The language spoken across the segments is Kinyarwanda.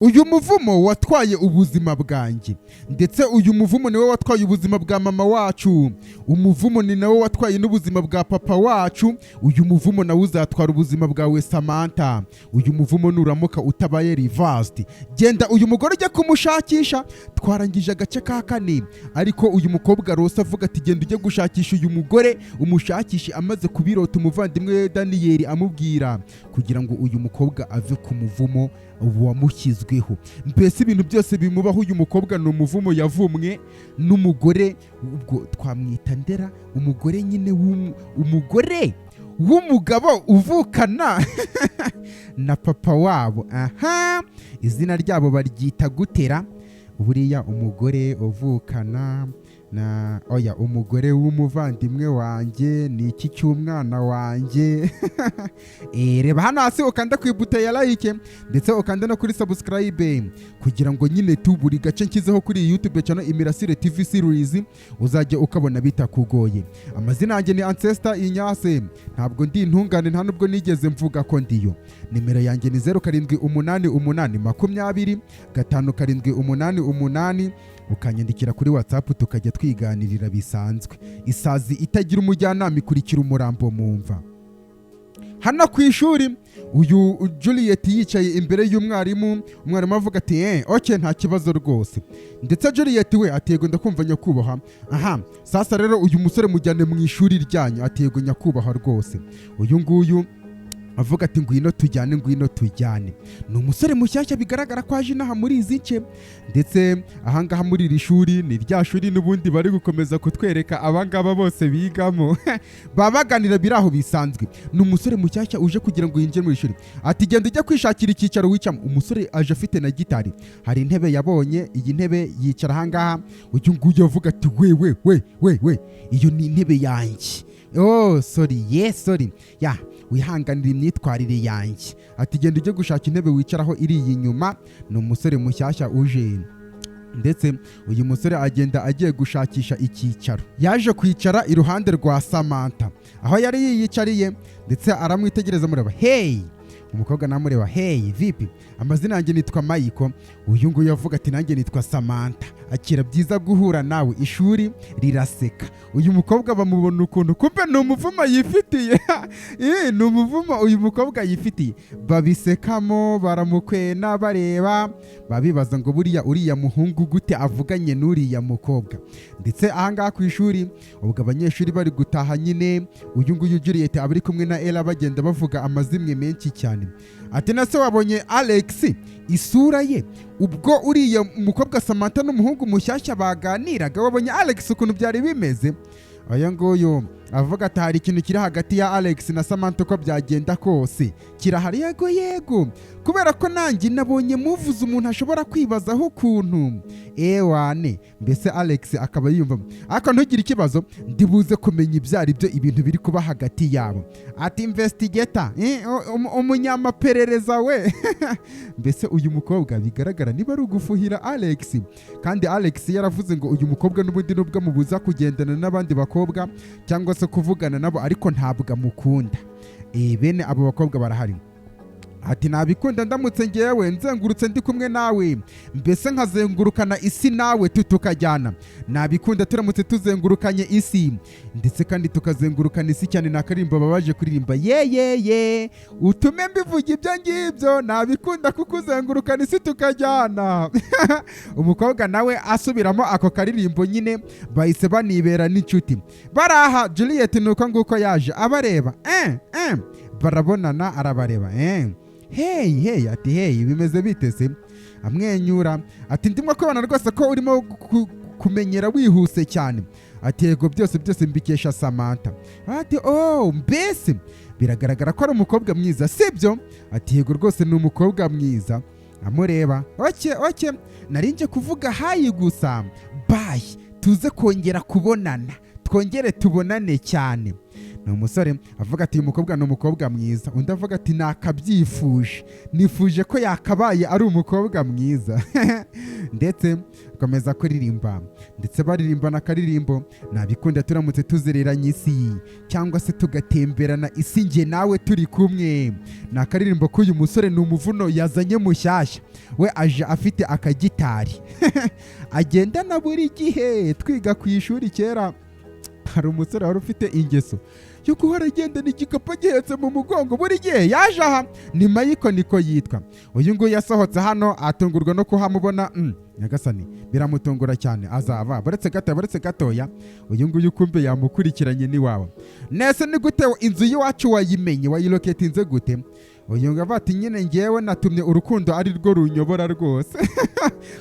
uyu muvumo watwaye ubuzima bwanjye ndetse uyu muvumo niwe watwaye ubuzima bwa mama wacu, umuvumo ni nawe watwaye n'ubuzima bwa papa wacu, uyu muvumo nawe uzatwara ubuzima bwawe Samantha. Uyu muvumo nuramuka utabaye reversed, genda uyu mugore ujya kumushakisha. Twarangije agace ka kane, ariko uyu mukobwa Rose avuga ati genda ujye gushakisha uyu mugore umushakishe, amaze kubirota umuvandimwe Daniel amubwira kugira ngo uyu mukobwa ave ku muvumo wamushyizweho. Mbese ibintu byose bimubaho uyu mukobwa ni umuvumo yavumwe n'umugore, ubwo twamwita Ndera, umugore nyine umugore w'umugabo uvukana na papa wabo. Aha, izina ryabo baryita gutera buriya umugore uvukana na umugore w'umuvandimwe wanjye ni iki cy'umwana wanjye. Reba hano hasi ukanda ku ibuto ya like ndetse ukanda no kuri subscribe kugira ngo nyine buri gace nshyizeho kuri YouTube channel Imirasire TV series uzajya ukabona bitakugoye. Amazina yanjye ni Ancestor Inyase, ntabwo ndi intungane nta nubwo nigeze mvuga ko ndiyo. Nimero yanjye ni 0788205788 ukanyandikira kuri WhatsApp tukajya twiganirira bisanzwe. Isazi itagira umujyanama ikurikira umurambo mu mva. Hano ku ishuri uyu Juliet yicaye imbere y'umwarimu, umwarimu avuga ati nta kibazo rwose, ndetse Juliet we atego ndakumva nyakubahwa. Aha, sasa rero uyu musore mujyane mu ishuri ryanyu, atego nyakubahwa rwose. Uyu nguyu avuga ati ngwino tujyane. Ni umusore mushyashya bigaragara ko aje inaha muri izi nce, ndetse ahangaha muri iri shuri ni rya shuri n'ubundi bari gukomeza kutwereka abangaba bose bigamo. Babaganira biri aho bisanzwe. Ni umusore mushyashya uje kugira ngo yinjire mu ishuri. Ati genda ujya kwishakira icyicaro wicamo. Umusore aje afite na gitari, hari intebe yabonye, iyi ntebe yicara ahangaha. Uyu nguyu avuga ati we iyo ni intebe yanjye. Sorry wihanganira imyitwarire yanjye. Ati genda ujye gushaka intebe wicaraho iri iyi nyuma. Ni umusore mushyashya uje, ndetse uyu musore agenda agiye gushakisha icyicaro. Yaje kwicara iruhande rwa Samantha aho yari yiyicariye, ndetse aramwitegereza amureba. Umukobwa namureba, vipi? Amazina yanjye nitwa Michael. Uyu nguyu avuga ati nanjye nitwa Samantha. Akira byiza guhura nawe, ishuri riraseka. Uyu mukobwa bamubona ukuntu kumbe ni umuvumo yifitiye. Ni umuvumo uyu mukobwa yifitiye. Babisekamo, baramukwena bareba, babibaza ngo buriya uriya muhungu gute avuganye n'uriya mukobwa. Ndetse ahangaha ku ishuri ubwo abanyeshuri bari gutaha nyine, uyu nguyu Juliet abari kumwe na Ella bagenda bavuga amazimwe menshi cyane. Ati nase wabonye Alex isura ye ubwo uriya mukobwa Samantha n'umuhungu mushyashya baganiraga? Wabonye Alex ukuntu byari bimeze? Aya nguyu avuga ati hari ikintu kiri hagati ya Alex na Samantha uko byagenda kose kirahari. Yego kubera ko nanjye nabonye muvuze umuntu ashobora kwibazaho ukuntu mbese Alex akaba yiyumva. Ariko ntugire ikibazo, ndibuze kumenya ibyari byo ibintu biri kuba hagati yabo. Ati investigator, umunyamaperereza we. Mbese uyu mukobwa bigaragara niba ari ugufuhira Alex, kandi Alex yaravuze ngo uyu mukobwa n'ubundi nubwo amubuza kugendana n'abandi bakobwa cyangwa se kuvugana nabo, ariko ntabwo amukunda. Bene abo bakobwa barahari. Ati nabikunda ndamutse ngewe nzengurutse ndi kumwe nawe, mbese nkazengurukana isi nawe tukajyana. Nabikunda turamutse tuzengurukanye isi, ndetse kandi tukazengurukana isi cyane. Nakarimba babaje kuririmba utume mbivuga ibyo ngibyo. Nabikunda kukuzengurukana isi tukajyana. Umukobwa nawe asubiramo ako karirimbo nyine, bahise banibera n'inshuti. Baraha Juliet nuko nguko yaje abareba, barabonana arabareba. Ati bimeze bite se? Amwenyura ati ndimo kubona rwose ko urimo kumenyera wihuse cyane. Ati yego byose mbikesha Samantha. Ati mbese biragaragara ko ari umukobwa mwiza sibyo? Ati yego rwose ni umukobwa mwiza. Amureba, nari nje kuvuga hayi gusa, bye tuze kongera kubonana, twongere tubonane cyane. ni umusore avuga ati uyu mukobwa ni umukobwa mwiza, undi avuga ati nakabyifuje, nifuje ko yakabaye ari umukobwa mwiza ndetse komeza kuririmba, ndetse baririmbana akaririmbo nabikunda turamutse tuzereranye isi cyangwa se tugatemberana isi njye nawe turi kumwe. Ni akaririmbo k'uyu musore, ni umuvuno yazanye mushyashya, we aje afite akagitari agendana buri gihe. Twiga ku ishuri kera hari umusore wari ufite ingeso yo guhora agendana igikapu gihetse mu mugongo buri gihe. Yaje aha ni Mayiko niko yitwa. Uyu nguyu yasohotse hano atungurwa no kuhamubona, nyagasani biramutungura cyane. Azaba baretse gatoya, uyu nguyu kumbe yamukurikiranye ni wawe. Nese ni gute inzu y'iwacu wayimenye, wayiloketinze gute? Uyu ngo ati nyine ngewe natumye urukundo ari rwo runyobora rwose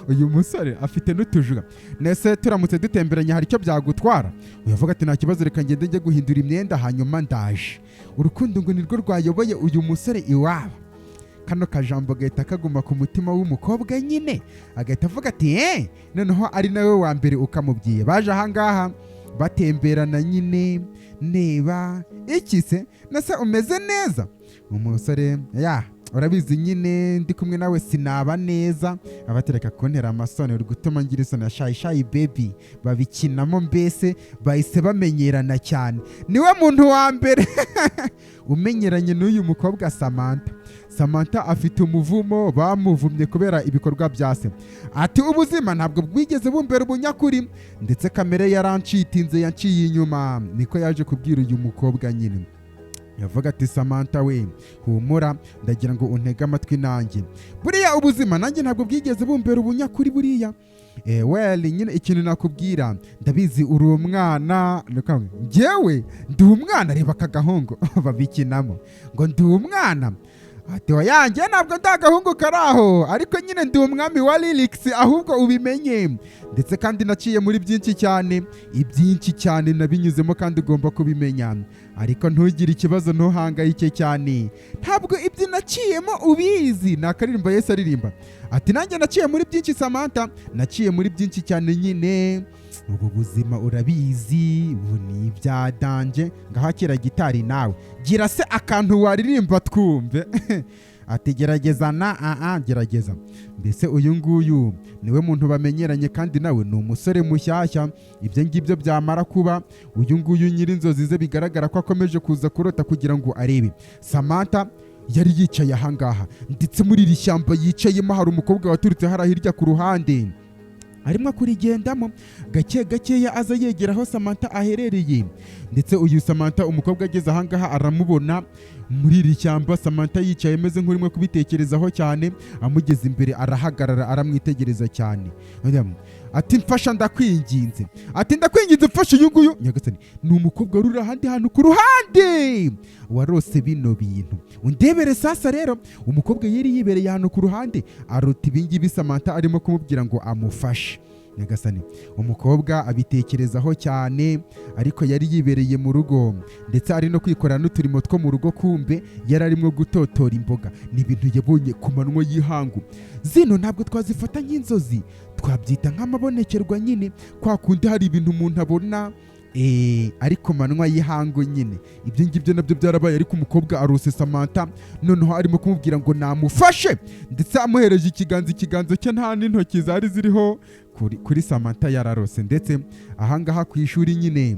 uyu musore afite n'utujuga. Nese turamutse dutemberanye hari icyo byagutwara? Uyavuga ati nta kibazo, reka ngende njye guhindura imyenda hanyuma ndaje. Urukundo ngo nirwo rwayoboye uyu musore iwabo. Kano kajambo gahita kaguma ku mutima w'umukobwa nyine, agahita avuga ati noneho ari nawe wa mbere ukamubwiye. Baje ahangaha batemberana nyine, neba iki se nase umeze neza? Umusore urabizi nyine ndi kumwe nawe sinaba neza, abatereka kuntera amasoni, uri gutuma ngira isoni ya shayi baby. Babikinamo mbese bahise bamenyerana cyane. Niwe muntu wa mbere umenyeranye n'uyu mukobwa Samantha. Samantha afite umuvumo, bamuvumye kubera ibikorwa bya se. Ati ubuzima ntabwo bwigeze bumbera ubunyakuri, ndetse kamere yarancitinze yanciye inyuma. Niko yaje kubwira uyu mukobwa nyine. Yavuga ati Samantha we humura, ndagira ngo untege amatwi nanjye. Buriya ubuzima nanjye ntabwo bwigeze bumbera ubunyakuri buriya. Nyine ikintu nakubwira, ndabizi uri umwana. Njyewe ndi umwana, reba aka gahungu babikinamo ngo ndi umwana. Ati oyanjye ntabwo ndi agahungu karaho, ariko nyine ndi umwami wa lyrics ahubwo ubimenye. Ndetse kandi naciye muri byinshi cyane, ibyinshi cyane nabinyuzemo kandi ugomba kubimenya. Ariko ntugire ikibazo, ntuhangayike cyane, ntabwo ibyo naciyemo ubizi. Ni akaririmbo Yesu aririmba ati nanjye naciye muri byinshi Samantha, naciye muri byinshi cyane nyine. Ubu buzima urabizi, ubu ni ibyadanje. Ngaho kira gitari nawe gira se akantu waririmba twumve ati gerageza gerageza. Mbese uyu nguyu niwe muntu bamenyeranye kandi nawe ni umusore mushyashya. Ibyo ngibyo byamara kuba, uyu nguyu nyiri inzozi ze bigaragara ko akomeje kuza kurota kugira ngo arebe. Samantha yari yicaye ahangaha, ndetse muri iri shyamba yicayemo hari umukobwa waturutse hariya hirya ku ruhande, arimo kurigendamo gake gakeya aza yegera aho Samantha aherereye. Ndetse uyu Samantha umukobwa ageze ahangaha aramubona muri iri shyamba. Samantha yicaye ameze nk'urimo kubitekerezaho cyane, amugeze imbere arahagarara aramwitegereza cyane. Ati mfasha ndakwinginze, ati ndakwinginze mfasha uyu nguyu. Nyagasani ni umukobwa uri ahandi hantu ku ruhande warose bino bintu, undebere sasa. Rero umukobwa yari yibereye ahantu ku ruhande arota ibingibi Samantha arimo kumubwira ngo amufashe. Nyagasani umukobwa abitekerezaho cyane, ariko yari yibereye mu rugo, ndetse ari no kwikorera n'uturimo two mu rugo. Kumbe yari arimo gutotora imboga. Ni ibintu yabonye ku manywa y'ihangu. Zino ntabwo twazifata nk'inzozi, twabyita nk'amabonekerwa nyine, kwa kundi hari ibintu umuntu abona ariko manywa y'ihangu nyine. Ibyo ngibyo nabyo byarabaye, ariko umukobwa arose Samantha, noneho arimo kumubwira ngo namufashe, ndetse amuhereje ikiganza cye nta n'intoki zari ziriho kuri Samantha yararose. Ndetse ahangaha ku ishuri nyine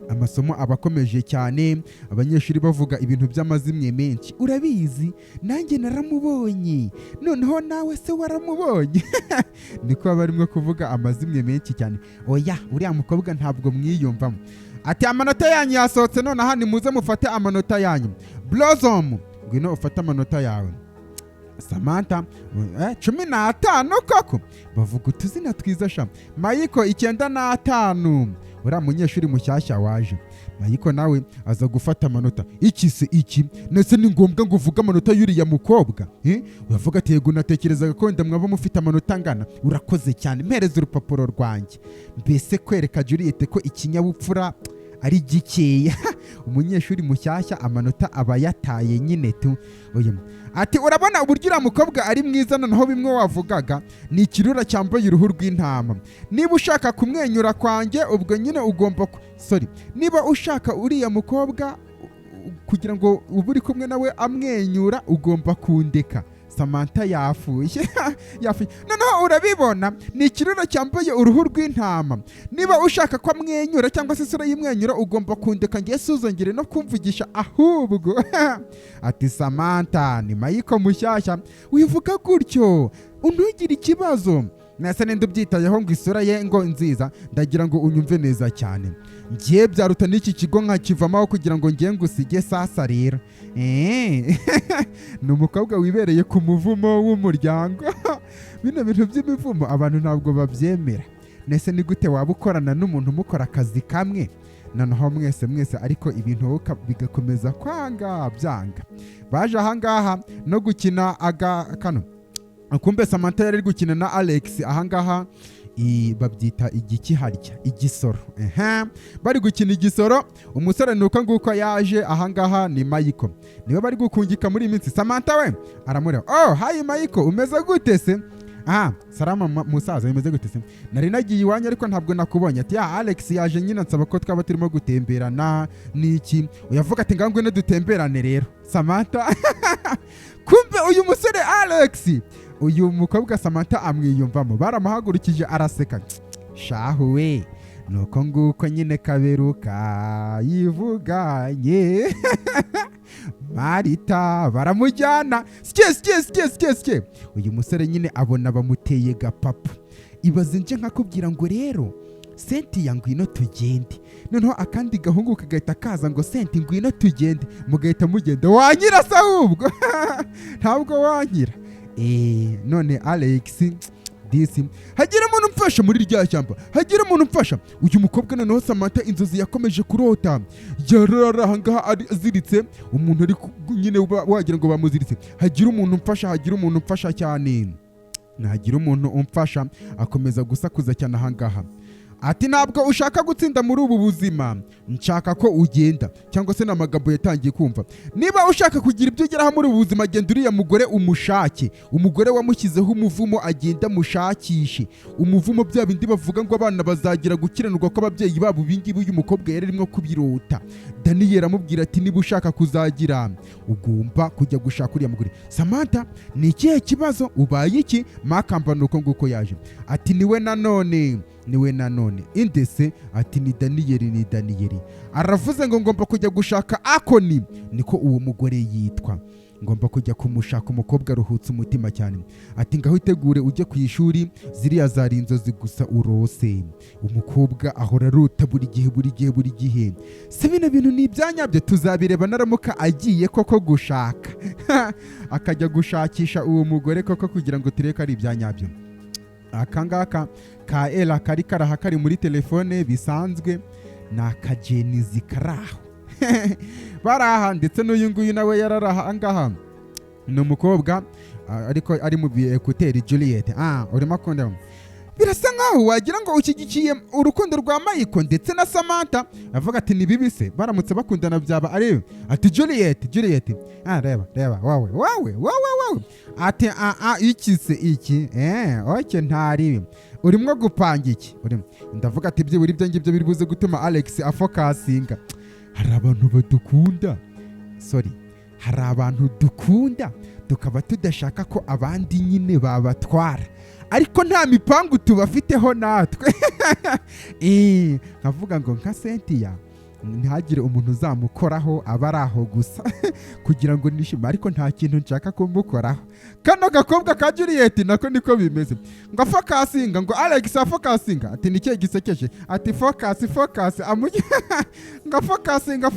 amasomo abakomeje cyane, abanyeshuri bavuga ibintu by'amazimwe menshi. Urabizi nanjye naramubonye, noneho nawe se waramubonye niko barimo kuvuga amazimwe menshi cyane. Oya uriya mukobwa ntabwo mwiyumvamo. Ati amanota yanyu yasohotse, none aha nimuze mufate amanota yanyu. Blossom ngwino ufate amanota yawe. Samantha 15 koko, bavuga utuzina twiza sha. Mayiko 9. Uriya munyeshuri mushyashya waje. Mayiko nawe aza gufata amanota. Iki se iki? Nese ni ngombwa ngo uvuge amanota y'uriya mukobwa? Uravuga ati yego natekerezaga ko wenda mwaba mufite amanota angana. Urakoze cyane, mpereza urupapuro rwanjye. Mbese kwereka Juliet ko ikinyabupfura ari gikeya umunyeshuri mushyashya amanota aba yataye nyine tu. Ati urabona uburyo uriya mukobwa ari mwiza, noneho bimwe wavugaga ni ikirura cyambaye uruhu rw'intama. Niba ushaka kumwenyura kwanjye ubwo nyine ugomba niba ushaka uriya mukobwa kugira ngo ube uri kumwe nawe amwenyura ugomba kundeka. Samantha yafuye noneho urabibona ni ikirura cyambaye uruhu rw'intama. Niba ushaka ko amwenyura cyangwa se isura y'imwenyura ugomba kundeka ngiye suzongere no kumvugisha ahubwo. Ati Samantha ni Mayiko mushyashya wivuga gutyo untugire ikibazo. Nasa nende ubyitayeho ngo isura ye ngo nziza, ndagira ngo unyumve neza cyane. Ngiye byaruta n'iki kigo nkakivamaho kugira ngo ngiye ngusige sasa rero. Ni umukobwa wibereye ku muvumo w'umuryango. Bino bintu by'imivumo abantu ntabwo babyemera. Nese ni gute waba ukorana n'umuntu mukora akazi kamwe noneho mwese ariko ibintu bigakomeza kwanga byanga. Baje ahangaha no gukina kano. Kumbe Samantha yari gukina na Alex ahangaha babyita igikiharya igisoro. Bari gukina igisoro, umusore nuko nguko yaje ahangaha ni Mayiko. Niwe bari gukungika muri iminsi. Samantha we aramureba. Hi Mayiko, umeze gute se? Salama musaza, umeze gute se? Nari nagiye iwanyu ariko ntabwo nakubonye. Ati Alex yaje nyine nsaba ko twaba turimo gutemberana niki. Uyavuga ati ngangwe ne dutemberane rero. Samantha kumbe uyu musore Alex, uyu mukobwa Samantha amwiyumvamo, baramuhagurukije araseka. Shahu we nuko nguko nyine kaberuka yivuganye. Marita baramujyana. Sike uyu musore nyine abona bamuteye gapapu. Ibaze nje nkakubwira ngo rero Cynthia ngwino tugende, noneho akandi gahungu kagahita kaza ngo Cynthia ngwino tugende, mugahita mugenda. Wanyira se ahubwo ntabwo wanyira. None Alex disi hagira umuntu umfasha muri rya cyamba, hagira umuntu umfasha. Uyu mukobwa noneho Samantha inzozi yakomeje kurota, yararahangaha aziritse, umuntu ari nyine wagira ngo bamuziritse. Hagira umuntu umfasha cyane. Nagira umuntu umfasha, akomeza gusakuza cyane ahangaha. Ati ntabwo ushaka gutsinda muri ubu buzima, nshaka ko ugenda. Cyangwa se n'amagambo yatangiye kumva. Niba ushaka kugira ibyo ugeraho muri ubu buzima, genda uriya mugore umushake. Umugore wamushyizeho umuvumo agenda mushakishe. Umuvumo bya bindi bavuga ngo abana bazagira gukiranirwa ko ababyeyi babo. Ibingibi uyu mukobwa yari arimo kubirota. Daniel amubwira ati niba ushaka kuzagira ugomba kujya gushaka uriya mugore. Samantha ni ikihe kibazo, ubaye iki? Makamba nuko nguko yaje. Ati niwe nanone indese. Ati ni Daniel. Aravuze ngo ngomba kujya gushaka Akoni, niko uwo mugore yitwa. Ngomba kujya kumushaka umukobwa aruhutse umutima cyane. Ati ngaho itegure ujye ku ishuri, ziriya zari inzozi gusa urose. Umukobwa ahora arota buri gihe. Se bino bintu ni ibyanyabyo, tuzabireba naramuka agiye koko gushaka. Akajya gushakisha uwo mugore koko kugira ngo tureke ari ibyanyabyo. Akangaka ka Ella kari karaha kari muri telefone bisanzwe, na kajenizi karaho. Baraha ndetse n'uyu nguyu nawe yararaha angaha. Ni umukobwa ariko ari mu ekuteri Juliet. Urimo akunda. Birasa nkaho wagira ngo ushyigikiye urukundo rwa Mayiko ndetse na Samantha. Avuga ati ni bibi se baramutse bakundana byaba ari. Ati Juliet reba wawe. Ati iki se iki oke ntari urimo gupanga iki. Ndavuga ati byiburi ibyo ngibyo biri buze gutuma Alex afokasinga. Hari abantu dukunda tukaba tudashaka ko abandi nyine babatwara, ariko nta mipangu tubafiteho natwe. Nkavuga ngo nka Cynthia ntihagire umuntu uzamukoraho, aba ari aho gusa kugira ngo nishime, ariko nta kintu nshaka kumukoraho. Kano gakobwa ka Juliet nako niko bimeze, ngo afokasinga, ngo Alex afokasinga. Ati ni cyo gisekeje. Ati focus ngo fokasinga amukina afokasinga.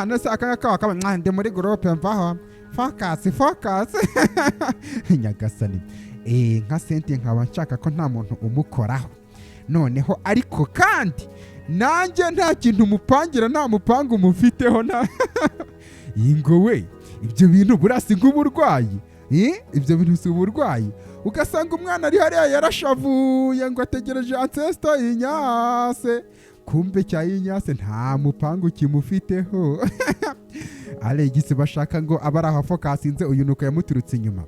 Nase akaba ndi muri groupe mvaho focus. Nyagasani. Nka Cynthia nkaba nshaka ko nta muntu umukoraho noneho, ariko kandi nanjye nta kintu umupangira, nta mupangu umufiteho. Ingo we ibyo bintu burasi nk'uburwayi. ibyo bintu si uburwayi. Ugasanga umwana ari hariya yarashavuye ngo ategereje ancestor Inyase, kumbe cya Inyase nta mupangu kimufiteho. Alex bashaka ngo abari aho fokasinze uyu nuko yamuturutse inyuma,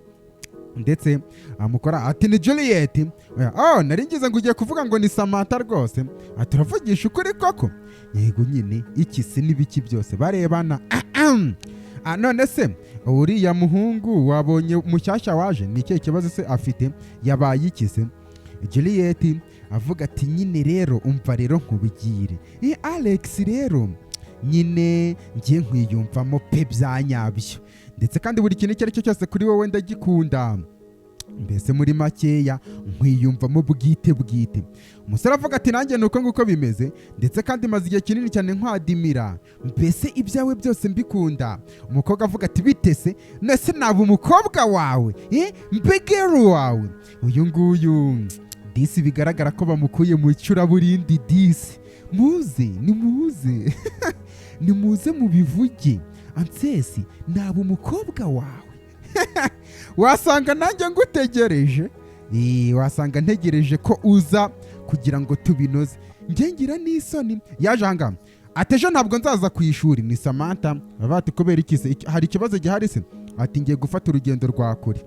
ndetse amukora ati ni Juliet. Nari ngize ngo ugiye kuvuga ngo ni Samantha rwose. Turavugisha ukuri koko? Yego nyine, iki se n'ibiki byose barebana. None se uriya muhungu wabonye mushyashya waje ni ikihe kibazo se afite, yabaye iki se? Juliet avuga ati nyine rero umva rero nkubigire, Alex rero nyine ngiye nkwiyumvamo pe bya nyabyo, ndetse kandi buri kintu icyo ari cyo cyose kuri wowe ndagikunda, mbese muri makeya nkwiyumvamo bwite. Umusore avuga ati nanjye nuko nguko bimeze, ndetse kandi maze igihe kinini cyane nkwadimira, mbese ibyawe byose mbikunda. Umukobwa avuga ati bite se, nese naba umukobwa wawe mbegero wawe. Uyu nguyu disi bigaragara ko bamukuye mu icuraburindi. Disi nimuze nimuze mubivuge, Ansesi naba umukobwa wawe. Wasanga nanjye ngutegereje, wasanga ntegereje ko uza kugira ngo tubinoze. Njye ngira n'isoni. Yaje aha ati ejo ntabwo nzaza ku ishuri. Ni Samantha. Bati kubera iki se, hari ikibazo gihari se? Ati ngiye gufata urugendo rwa kure.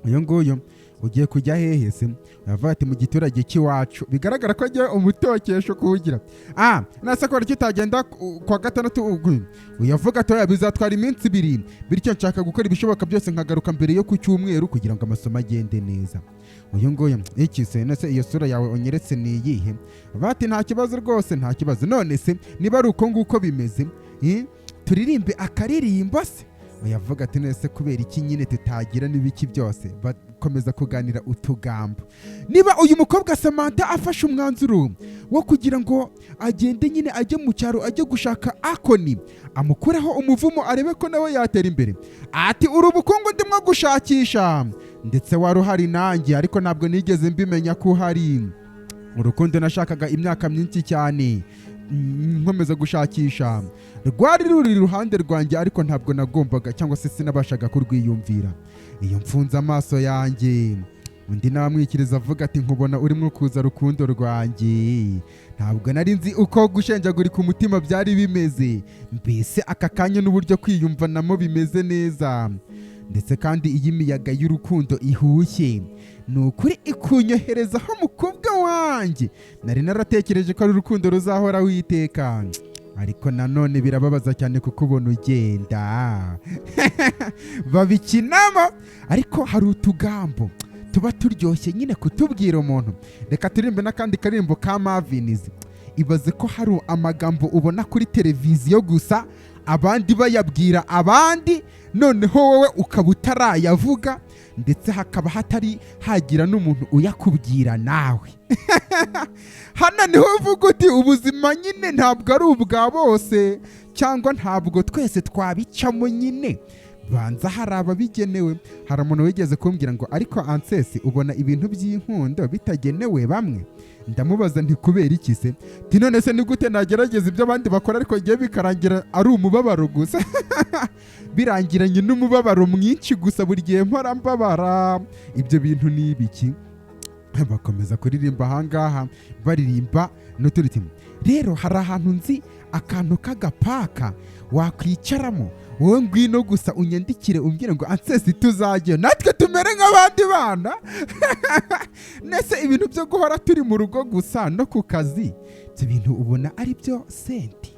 Uyu nguyu ugiye kujya hehe se? Yavuga ati mu giturage cy'iwacu. Bigaragara ko agiye umutokesho kuwugira. Nase ko aricyo utagenda kwa gatandatu. Uyavuga ati bizatwara iminsi 2, bityo nshaka gukora ibishoboka byose nkagaruka mbere yo ku cyumweru kugira ngo amasomo agende neza. Uyu nguyu iki se, nase iyo sura yawe onyeretse ni iyihe? Bati nta kibazo rwose, nta kibazo. None se niba ari uko nguko bimeze, turirimbe akaririmbo se? Uyavuga ati nese kubera iki nyine tutagira n'ibiki byose. Bakomeza kuganira utugambo. Niba uyu mukobwa Samantha afashe umwanzuro wo kugira ngo agende nyine ajye mu cyaro, ajye gushaka Akoni, amukureho umuvumo arebe ko nawe yatera imbere. Ati uri ubukungu ndimwo gushakisha, ndetse wari uhari nanjye ariko ntabwo nigeze mbimenya ko uhari. Urukundo nashakaga imyaka myinshi cyane nkomeza gushakisha, rwari ruri iruhande rwanjye ariko ntabwo nagombaga cyangwa se sinabashaga kurwiyumvira. Iyo mfunze amaso yanjye undi namwikiriza avuga ati nkubona urimo kuza rukundo rwanjye, ntabwo nari nzi uko gushenjagurika umutima byari bimeze, mbese aka kanya n'uburyo kwiyumvanamo bimeze neza. Ndetse kandi iyi miyaga y'urukundo ihushye ni ukuri ikunyoherezaho mukobwa wanjye. Nari naratekereje ko ari urukundo ruzahora witeka, ariko nanone birababaza cyane kukubona ugenda. Babikinamo, ariko hari utugambo tuba turyoshye nyine kutubwira umuntu. Reka turirimbe n'akandi karimbo ka Marvins. Ibaze ko hari amagambo ubona kuri televiziyo gusa abandi bayabwira abandi, noneho wowe ukaba utarayavuga, ndetse hakaba hatari hagira n'umuntu uyakubwira nawe. Hano niho uvuga uti ubuzima nyine ntabwo ari ubwa bose, cyangwa ntabwo twese twabicamo nyine, banza hari ababigenewe. Hari umuntu wigeze kumbwira ngo ariko Ansesi ubona ibintu by'inkundo bitagenewe bamwe? Ndamubaza nti kubera iki se? None se ni gute nagerageza ibyo abandi bakora ariko ngiye bikarangira ari umubabaro gusa? Birangiranye n'umubabaro mwinshi gusa, buri gihe mpora mbabara. Ibyo bintu ni ibiki? Bakomeza kuririmba ahangaha baririmba n'uturiti. Rero hari ahantu nzi akantu k'agapaka wakwicaramo, wowe ngwino gusa unyandikire umbwire ngo Ansesi tuzajye natwe tumere nk'abandi bana. Nese ibintu byo guhora turi mu rugo gusa no ku kazi, ibyo bintu ubona ari byo Senti?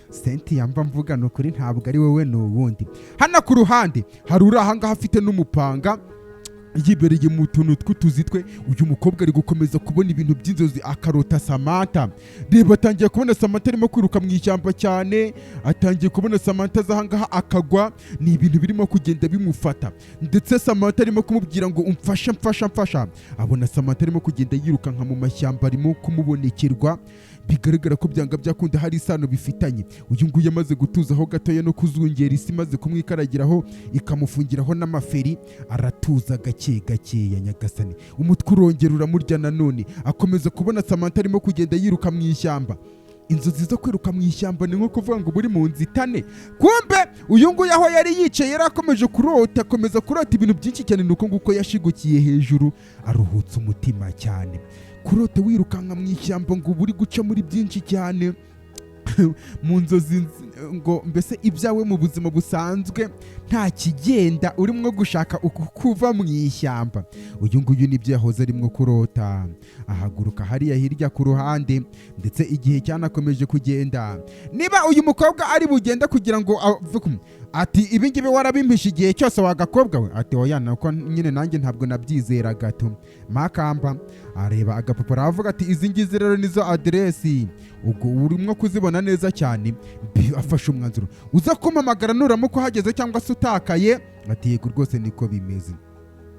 Senti yamba mvuga ni ukuri ntabwo ari wowe n'uwundi. Hano ku ruhande hari uri ahangaha afite n'umupanga yibereye mu tuntu tw'utuzi twe. Uyu mukobwa ari gukomeza kubona ibintu by'inzozi akarota Samantha. Reba atangiye kubona Samantha arimo kwiruka mu ishyamba cyane, atangiye kubona Samantha ahangaha akagwa, ni ibintu birimo kugenda bimufata, ndetse Samantha arimo kumubwira ngo umfasha. Abona Samantha arimo kugenda yiruka nka mu mashyamba, arimo kumubonekerwa. Bigaragara ko byanga byakunda hari isano bifitanye. Uyu nguyu amaze gutuzaho gatoya no kuzungera isi maze kumwikaragiraho ikamufungiraho n'amaferi, aratuza gake ya nyagasani. Umutwe urongera uramurya nanone, akomeza kubona Samantha arimo kugenda yiruka mu ishyamba. inzozi zo kwiruka mu ishyamba ni nko kuvuga ngo buri mu nzitane. Kumbe uyu nguyu aho yari yicaye yari akomeje kurota, akomeza kurota ibintu byinshi cyane, nuko nguko yashigukiye hejuru aruhutse umutima cyane. Kurota wirukanka mu ishyamba ngo buri guca muri byinshi cyane mu nzozi, ngo mbese ibyawe mu buzima busanzwe nta kigenda, urimo gushaka kuva mu ishyamba. Uyu nguyu nibyo yahoze arimo kurota. Ahaguruka hariya hirya ku ruhande, ndetse igihe cyanakomeje kugenda. Niba uyu mukobwa ari bugenda kugira ngo ati ibi ngibi warabimpishe igihe cyose wagakobwa we, ati oya nuko nyine nanjye ntabwo nabyizera gato. Makamba areba agapapuro aravuga ati izi ngizi rero nizo aderesi, ubwo urimo kuzibona neza cyane. Afashe umwanzuro, uza kumpamagara nuramuka uhageze cyangwa se utakaye. Ati yego rwose niko bimeze,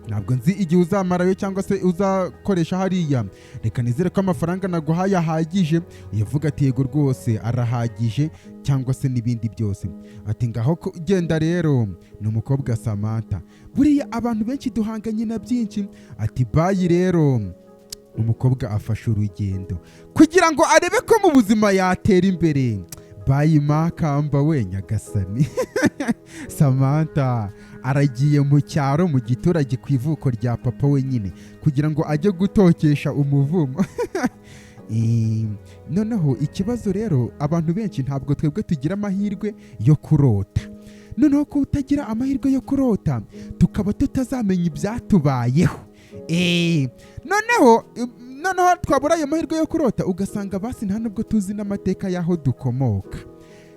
ntabwo nzi igihe uzamarayo cyangwa se uzakoresha hariya, reka nizere ko amafaranga naguhaye ahagije. Yavuga ati yego rwose arahagije, cyangwa se n'ibindi byose. Ati ngaho genda rero. Ni umukobwa Samantha. Buriya abantu benshi duhanganye na byinshi. Ati bayi rero. Umukobwa afashe urugendo kugira ngo arebe ko mu buzima yatera imbere. Bayi Makamba we nyagasani. Samantha aragiye mu cyaro, mu giturage, ku ivuko rya papa we nyine, kugira ngo ajye gutokesha umuvumo. Noneho ikibazo rero, abantu benshi ntabwo twebwe tugira amahirwe yo kurota. Noneho ko utagira amahirwe yo kurota, tukaba tutazamenya ibyatubayeho. Noneho twabura ayo mahirwe yo kurota, ugasanga basi nta nubwo tuzi n'amateka y'aho dukomoka.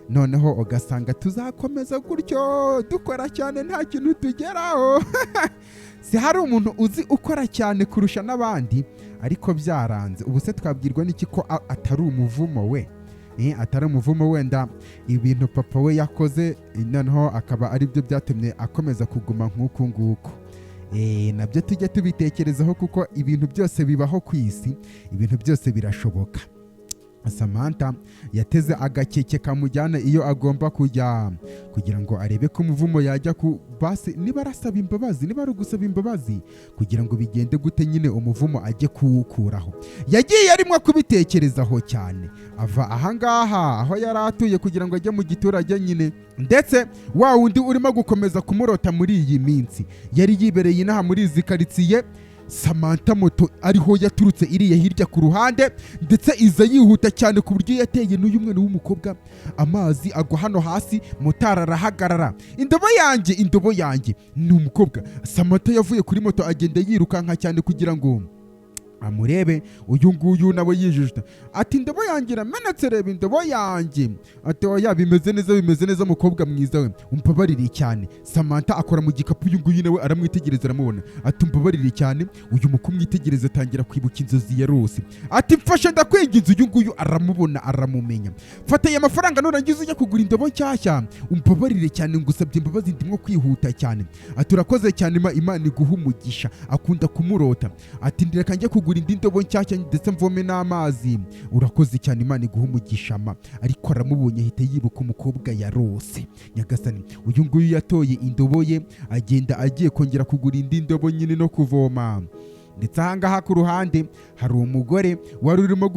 Noneho ugasanga tuzakomeza gutyo dukora cyane nta kintu tugeraho. Si hari umuntu uzi ukora cyane kurusha n'abandi ariko byaranze. Ubu se twabwirwa n'iki ko atari umuvumo we? Atari umuvumo, wenda ibintu papa we yakoze noneho akaba ari byo byatumye akomeza kuguma nk'uku nguku. Nabyo tujye tubitekerezaho, kuko ibintu byose bibaho ku isi, ibintu byose birashoboka. Samantha yateze agakeke kamujyana iyo agomba kujya, kugira ngo arebe ko umuvumo yajya ku basi, niba arasaba imbabazi, niba ari ugusaba imbabazi, kugira ngo bigende gute nyine umuvumo ajye kuwukuraho. Yagiye arimo kubitekerezaho cyane, ava ahangaha aho yari atuye kugira ngo ajye mu giturage nyine. Ndetse wa wundi urimo gukomeza kumurota muri iyi minsi yari yibereye inaha muri izi karitsiye. Samantha moto ariho yaturutse iriya hirya ku ruhande, ndetse iza yihuta cyane ku buryo yateye n'uyu mwana w'umukobwa amazi agwa hano hasi. Motari arahagarara. Indobo yanjye. Ni umukobwa Samantha yavuye kuri moto agenda yirukanka cyane kugira ngo amurebe. Uyu nguyu nawe yijijwe ati indobo yanjye iramenetse, reba indobo yanjye. Ati oya bimeze neza mukobwa mwiza we, umbabarire cyane. Samantha akora mu gikapu, uyu nguyu nawe aramwitegereza aramubona. Ati umbabarire cyane. Uyu mukumwitegereza atangira kwibuka inzozi yarose. Ati mfashe ndakwinginze. Uyu nguyu aramubona aramumenya. Fata aya mafaranga nurangiza ujya kugura indobo nshyashya, umbabarire cyane, ngusabye imbabazi ndimo kwihuta cyane. Ati urakoze cyane, Imana iguha umugisha. Akunda kumurota. Ati ndireka njye kugura indi ndobo nshyashya ndetse mvome n'amazi. Urakoze cyane, Imana iguha umugisha. Ariko aramubonye ahita yibuka umukobwa yarose. Nyagasani, uyu nguyu yatoye indobo ye agenda agiye kongera kugura indi ndobo nyine no kuvoma. Ndetse ahangaha ku ruhande hari umugore wari urimo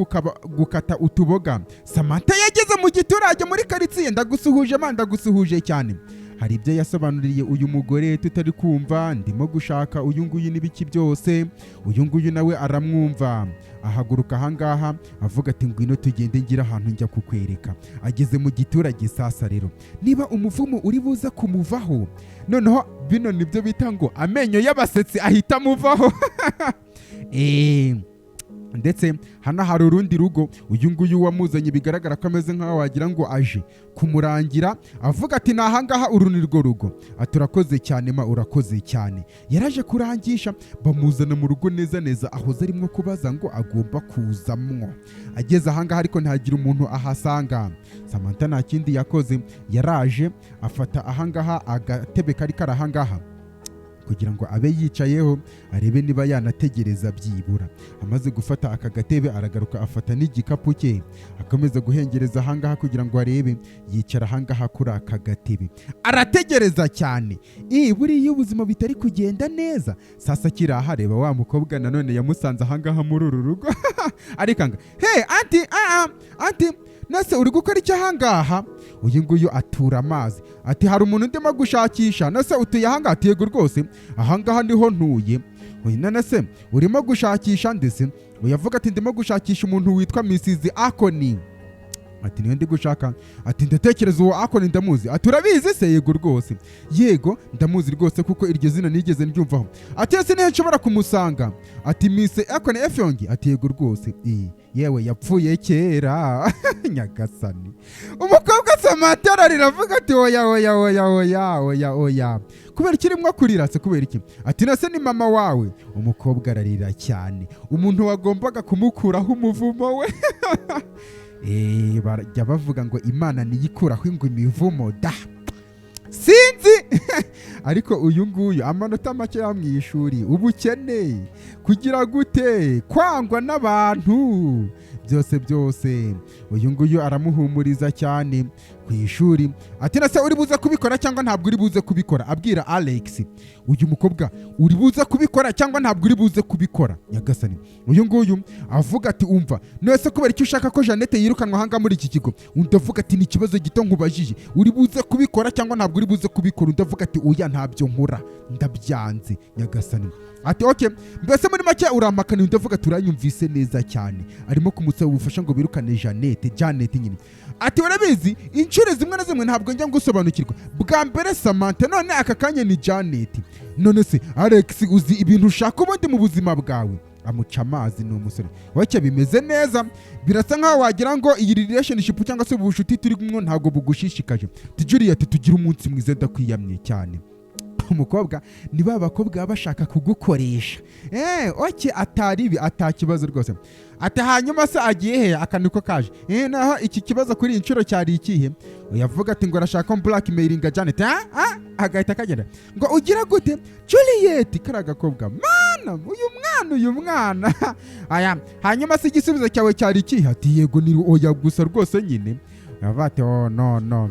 gukata utuboga. Samantha yageze mu giturage muri karitsiye. Ndagusuhuje cyane. Hari ibyo yasobanuriye uyu mugore tutari kumva. Ndimo gushaka uyu nguyu n'ibiki byose. Uyu nguyu nawe aramwumva. Ahaguruka ahangaha avuga ati ngwino tugende ngira ahantu njya kukwereka. Ageze mu giturage sasa rero, niba umuvumo uri buza kumuvaho, noneho bino nibyo bita ngo amenyo y'abasetsi ahita amuvaho. Ndetse hano hari urundi rugo. Uyu nguyu wamuzanye bigaragara ko ameze nk'aho wagira ngo aje kumurangira, avuga ati ni ahangaha uru ni rwo rugo. Ati urakoze cyane urakoze cyane. Yaraje kurangisha, bamuzana mu rugo neza ahoze arimo kubaza ngo agomba kuzamwo. Ageze ahangaha ariko ntagira umuntu ahasanga. Samantha nta kindi yakoze, yaraje afata ahangaha agatebe kari ahangaha kugira ngo abe yicayeho arebe niba yanategereza byibura. Amaze gufata aka gatebe aragaruka afata n'igikapu cye akomeza guhengereza ahangaha kugira ngo arebe. Yicara ahangaha kuri aka gatebe arategereza cyane. Buriya ubuzima bitari kugenda neza. Sasa kiraha reba wa mukobwa nanone yamusanze ahangaha muri uru rugo. Arikanga, hey anti nese uri gukora icyo ahangaha? Uyu nguyu atura amazi ati hari umuntu ndimo gushakisha. Nese utuye ahangaha? Ati yego rwose ahangaha niho ntuye. None se urimo gushakisha ndetse uyavuga ati ndimo gushakisha umuntu witwa Mrs. Akoni. Ati niyo ndi gushaka. Ati ndatekereza uwo Akoni ndamuzi. Ati urabizi se? Yego rwose. Yego ndamuzi rwose kuko iryo zina nigeze ndyumvaho. Ati ese nihe nshobora kumusanga? Ati Miss Akoni Efyongi. Ati yego rwose. Yewe yapfuye kera. Nyagasani. Umukobwa Samantha riravuga ati oya. Kubera iki rimwe kurira se? Kubera iki? Ati nase ni mama wawe. Umukobwa ararira cyane. Umuntu wagombaga kumukuraho umuvumo we. Bajya bavuga ngo Imana niyikuraho ngo imivumo da sinzi. Ariko uyu nguyu amanota make ya mu ishuri, ubukene, kugira gute, kwangwa n'abantu, byose uyu nguyu aramuhumuriza cyane ku ishuri. Ati nase uri buze kubikora cyangwa ntabwo uri buze kubikora? Abwira Alex uyu mukobwa uri buze kubikora cyangwa ntabwo uri buze kubikora? Nyagasani. Uyu nguyu avuga ati umva nese kubera icyo ushaka ko Jeannette yirukanwa hanga muri iki kigo? Undavuga ati ni ikibazo gito nkubajije, uri buze kubikora cyangwa ntabwo uri buze kubikora? Undavuga ati oya ntabyo nkora ndabyanze. Nyagasani. Ati okay mbese muri make urampakana? Undavuga turanyumvise neza cyane. Arimo kumusaba ubufasha ngo birukane Janet nyine. Ati urabizi inshuro zimwe na zimwe ntabwo njya ngusobanukirwa, bwa mbere Samantha none aka kanya ni Janet. None se Alex uzi ibintu ushaka ubundi mu buzima bwawe? Amuca amazi ni umusore. Wacyo bimeze neza, birasa nkaho wagira ngo iyi relationship cyangwa se ubushuti turi kumwe ntabwo bugushishikaje. Juliet tugira umunsi mwiza ndakwiyamye cyane. Umukobwa ni bakobwa bashaka kugukoresha. Oke atari atakibazo rwose. Ati hanyuma se agiye he? Akaniko kaje. Naho iki kibazo kuri inshuro cyari ikihe? Uyavuga ati ngo arashaka blackmailinga Janet. Agahita kagenda ngo ugira gute? Juliet karaga kobwa mana uyu mwana. Aya hanyuma se igisubizo cyawe cyari ikihe? Ati yego ni oya gusa rwose nyine. Yavate no.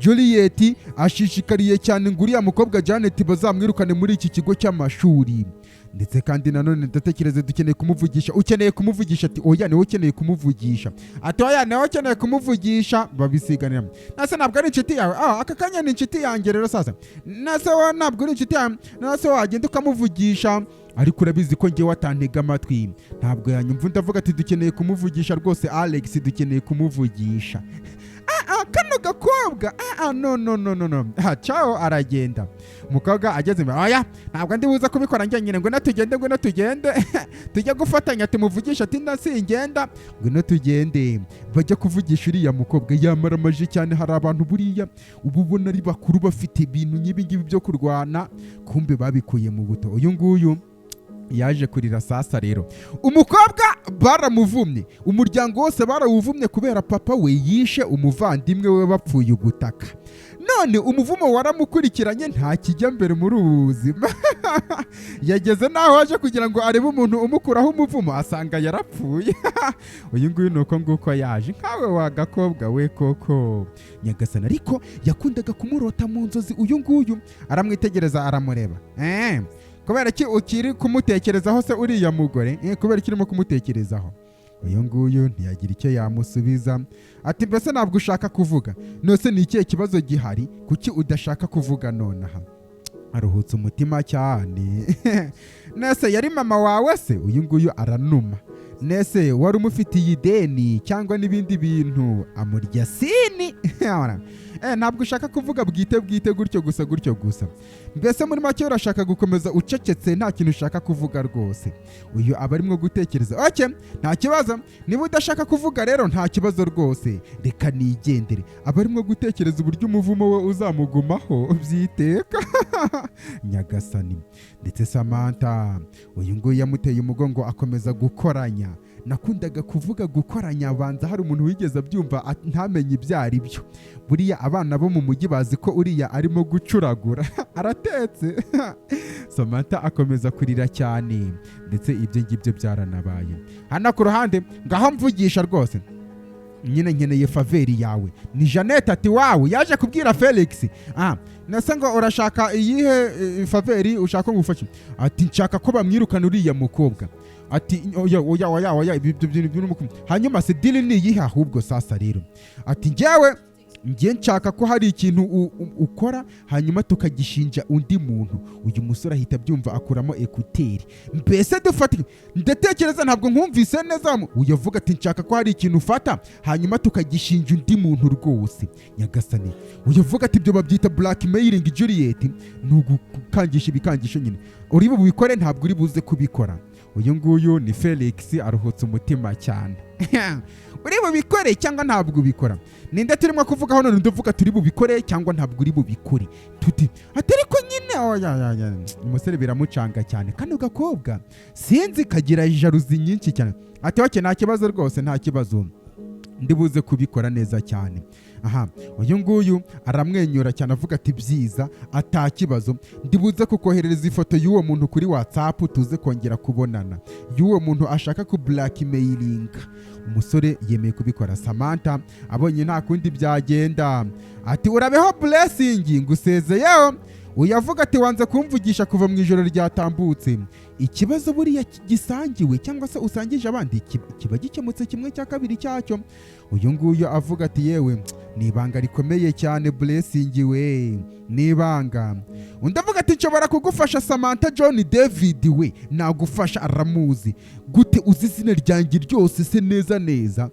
Juliet ashishikariye cyane ngo uriya mukobwa Janet bazamwirukane muri iki kigo cy'amashuri. Ndetse kandi nanone ndatekereza dukeneye kumuvugisha. Ukeneye kumuvugisha? Ati oya niwe ukeneye kumuvugisha. Ati oya niwe ukeneye kumuvugisha. Babisiganira. Nase ntabwo ari inshuti yawe? Aka kanya ni inshuti yanjye rero sasa. Nase wa ntabwo ari inshuti yawe? Nase wagenda ukamuvugisha. Ariko urabizi ko ngiye watantega amatwi ntabwo yanyumva. Ndavuga ati dukeneye kumuvugisha rwose Alex, dukeneye kumuvugisha. Kano gakobwa no. Ciao aragenda. Umukobwa ageze imbere. Oya ntabwo ndi buza kubikora njyenyine, ngo natugende tujya gufatanya tumuvugisha. Ati nasingenda ngo natugende. Bajya kuvugisha uriya mukobwa yamara amaje cyane. Hari abantu buriya ubu ubona ari bakuru bafite ibintu nk'ibi byo kurwana, kumbe babikuye mu buto. Uyu nguyu yaje kurira sasa rero. Umukobwa baramuvumye, umuryango wose barawuvumye kubera papa we yishe umuvandimwe we bapfuye ubutaka. None umuvumo waramukurikiranye nta kijya mbere muri ubu buzima. Yageze naho aje kugira ngo arebe umuntu umukuraho umuvumo asanga yarapfuye. Uyu nguyu nuko nguko yaje nkawe wa gakobwa we koko. Nyagasani ariko yakundaga kumurota mu nzozi. Uyu nguyu aramwitegereza aramureba. Kubera ki ukiri kumutekerezaho se uriya mugore? Kubera iki urimo kumutekerezaho? Uyu nguyu ntiyagira icyo yamusubiza. Ati mbese ntabwo ushaka kuvuga? Nose ni ikihe kibazo gihari? Kuki udashaka kuvuga nonaha? Aruhutse umutima cyane. Nese yari mama wawe se? Uyu nguyu aranuma. Nese wari umufitiye ideni cyangwa n'ibindi bintu? Amurya sini. Ntabwo ushaka kuvuga bwite gutyo gusa. Mbese muri make urashaka gukomeza ucecetse nta kintu ushaka kuvuga rwose. Uyu aba arimo gutekereza. Okay nta kibazo, niba udashaka kuvuga rero nta kibazo rwose, reka nigendere. Aba arimo gutekereza uburyo umuvumo we uzamugumaho byiteka. Nyagasani. Ndetse Samantha uyu nguyu yamuteye umugongo akomeza gukoranya. Nakundaga kuvuga gukoranya, banza hari umuntu wigeze abyumva ntamenye ibyo ari byo. Buriya abana bo mu mujyi bazi ko uriya arimo gucuragura. Aratetse. Samantha akomeza kurira cyane. Ndetse ibyo ngibyo byaranabaye. Hano ku ruhande ngaho mvugisha rwose. nyine nkeneye faveri yawe. Ni Jeannette ati wawe yaje kubwira Felix, nasa ngo urashaka iyihe faveri ushaka ngufashe? Ati nshaka ko bamwirukana uriya mukobwa. Ati oya ibyo hanyuma se dili ni iyihe ahubwo sasa rero? Ati njye nshaka ko hari ikintu ukora hanyuma tukagishinja undi muntu. Uyu musore ahita byumva akuramo ekuteri. Mbese dufatike, ndatekereza ntabwo nkumvise neza. Uyu avuga ati nshaka ko hari ikintu ufata hanyuma tukagishinja undi muntu rwose. Nyagasani, uyu avuga ati ibyo babyita blackmailing Juliet, ni ugukangisha ibikangisho nyine. Uri bubikore ntabwo uri buze kubikora. Uyu nguyu ni Felix aruhutse umutima cyane. Uri bubikore cyangwa ntabwo ubikora? Ninde turimo kuvuga hano? Nduvuga turi bubikore cyangwa ntabwo uri bubikore? Tuti atari ko nyine umusore biramucanga cyane. Kano gakobwa sinzi kagira jalousie nyinshi cyane. Ati wake nta kibazo rwose, nta kibazo, ndibuze kubikora neza cyane. Uyu nguyu aramwenyura cyane avuga ati byiza, atakibazo, ndibuze kukoherereza ifoto y'uwo muntu kuri WhatsApp tuze kongera kubonana. Y'uwo muntu ashaka ku blackmailing. Umusore yemeye kubikora. Samantha abonye nta kundi byagenda ati urabeho Blessing, ngusezeyeho. Uyavuga ati wanze kumvugisha kuva mu ijoro ryatambutse. Ikibazo buriya gisangiwe cyangwa se usangije abandi kiba gikemutse kimwe cya kabiri cyacyo. Uyu nguyu avuga ati yewe ni ibanga rikomeye cyane Blessing we, ni ibanga. Undi avuga ati nshobora kugufasha Samantha John David we, nagufasha aramuzi gute, uzi izina ryanjye ryose se neza.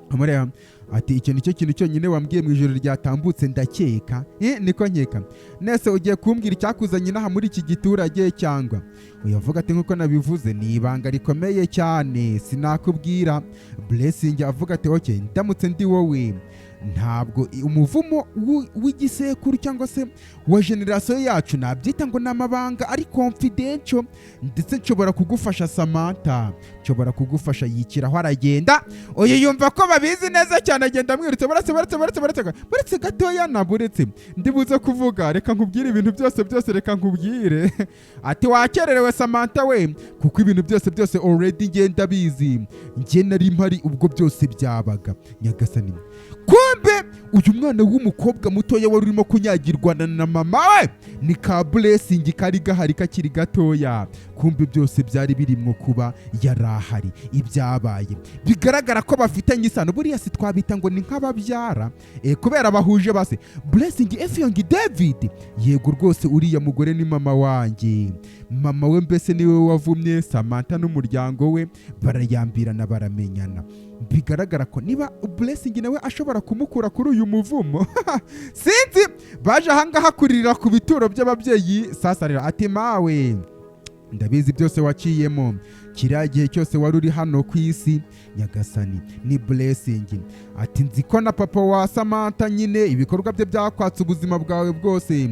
Amureba ati icyo nicyo kintu cyonyine wambwiye mu ijoro ryatambutse ndakeka. Niko nkeka. Nese ugiye kumbwira icyakuzanye inaha muri iki giturage cyangwa? Uyavuga ati nkuko nabivuze ni ibanga rikomeye cyane sinakubwira. Blessing avuga ati okay, ndamutse ndi wowe ntabwo umuvumo w'igisekuru cyangwa se wa generation yacu nabyita ngo namabanga ari confidential, ndetse nshobora kugufasha Samantha, nshobora kugufasha yikiraho aragenda. Uyu yumva ko babizi neza cyane agenda mwirutse. Baretse gatoya naburetse ndibuze kuvuga, reka nkubwire ibintu byose reka nkubwire. Ati wakererewe Samantha we, kuko ibintu byose already ngenda bizi, nge nari mpari ubwo byose byabaga. Nyagasani, kumbe uyu mwana w'umukobwa mutoya wari urimo kunyagirwa na mama we ni ka Blessing kari gahari kakiri gatoya. Kumbe byose byari birimo kuba yarahari ibyabaye. Bigaragara ko bafitanye isano, buriya si twabita ngo ni nk'ababyara kubera bahuje base. Blessing Efyong David, yego rwose uriya mugore ni mama wanjye. Mama we mbese niwe wavumye Samantha n'umuryango we, barayambirana baramenyana. Bigaragara ko niba Blessing nawe ashobora kumukura kuri uyu muvumo. Sinzi, baje ahangaha kurira ku bituro by'ababyeyi. Sasa rero ati mawe, ndabizi byose waciyemo kiriya gihe cyose wari uri hano ku isi. Nyagasani, ni Blessing ati nzi ko na papa wa Samantha nyine ibikorwa bye byakwatse ubuzima bwawe bwose,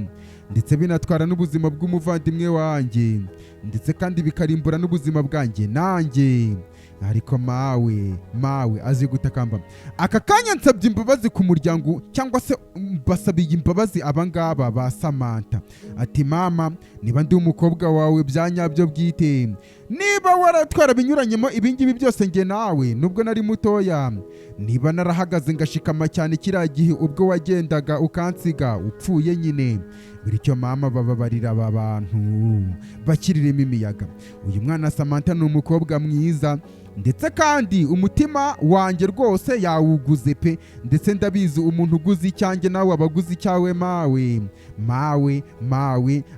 ndetse binatwara n'ubuzima bw'umuvandimwe wanjye, ndetse kandi bikarimbura n'ubuzima bwanjye nanjye. Ariko mawe azi gutakamba. Aka kanya nsabye imbabazi ku muryango cyangwa se basabiye imbabazi abangaba ba Samantha. Ati mama, niba ndi umukobwa wawe byanyabyo bwite, niba waratwara binyuranyemo ibingibi byose nge nawe nubwo nari mutoya, niba narahagaze ngashikama cyane kiriya gihe ubwo wagendaga ukansiga upfuye nyine, bityo mama bababarira aba bantu bakiriremo imiyaga. Uyu mwana Samantha ni umukobwa mwiza, ndetse kandi umutima wanjye rwose yawuguze pe, ndetse ndabizi umuntu uguze icyanjye nawe abaguze icyawe mawe.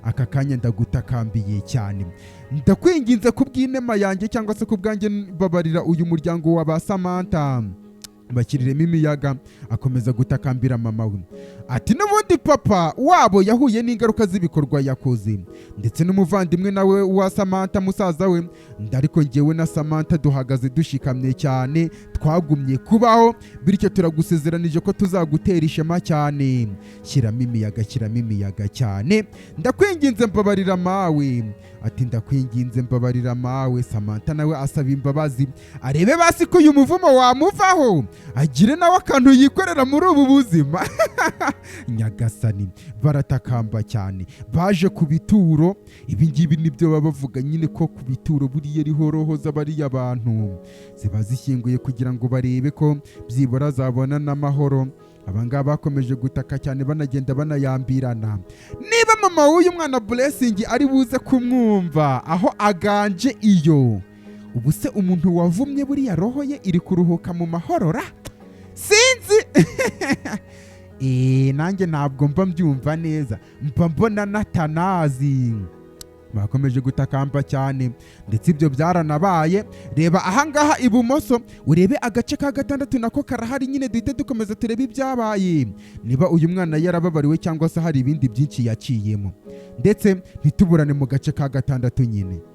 Aka kanya ndagutakambiye cyane, ndakwinginze kubw'inema yanjye cyangwa se kubwanjye babarira uyu muryango wa ba Samantha bakiriremo imiyaga. Akomeza gutakambira mama we ati n'ubundi papa wabo yahuye n'ingaruka z'ibikorwa yakoze, ndetse n'umuvandimwe nawe wa Samantha musaza we, ndariko ngewe na Samantha duhagaze dushikamye cyane, twagumye kubaho, bityo turagusezeranije ko tuzagutera ishema cyane. Shyiramo imiyaga cyane, ndakwinginze mbabarira mawe. Ati ndakwinginze mbabarira mawe. Samantha nawe asaba imbabazi, arebe basi ko uyu muvumo wamuvaho, agire nawe akantu yikorera muri ubu buzima. Nyagasani baratakamba cyane, baje ku bituro. Ibi ngibi nibyo baba bavuga nyine ko ku bituro buriya ariho roho z'abariya bantu ziba zishyinguye kugira ngo barebe ko byibura zabona n'amahoro. Abangaba bakomeje gutaka cyane banagenda banayambirana niba mama w'uyu mwana Blessing ari buze kumwumva aho aganje iyo. Ubu se umuntu wavumye buriya roho ye iri kuruhuka mu mahorora sinzi. Nanjye ntabwo mba mbyumva neza, mba mbona natanazi. Bakomeje gutakamba cyane ndetse ibyo byaranabaye. Reba ahangaha ibumoso urebe agace ka 6 nako karahari nyine, duhite dukomeza turebe ibyabaye niba uyu mwana yarababariwe cyangwa se hari ibindi byinshi yaciyemo, ndetse ntituburane mu gace ka 6 nyine.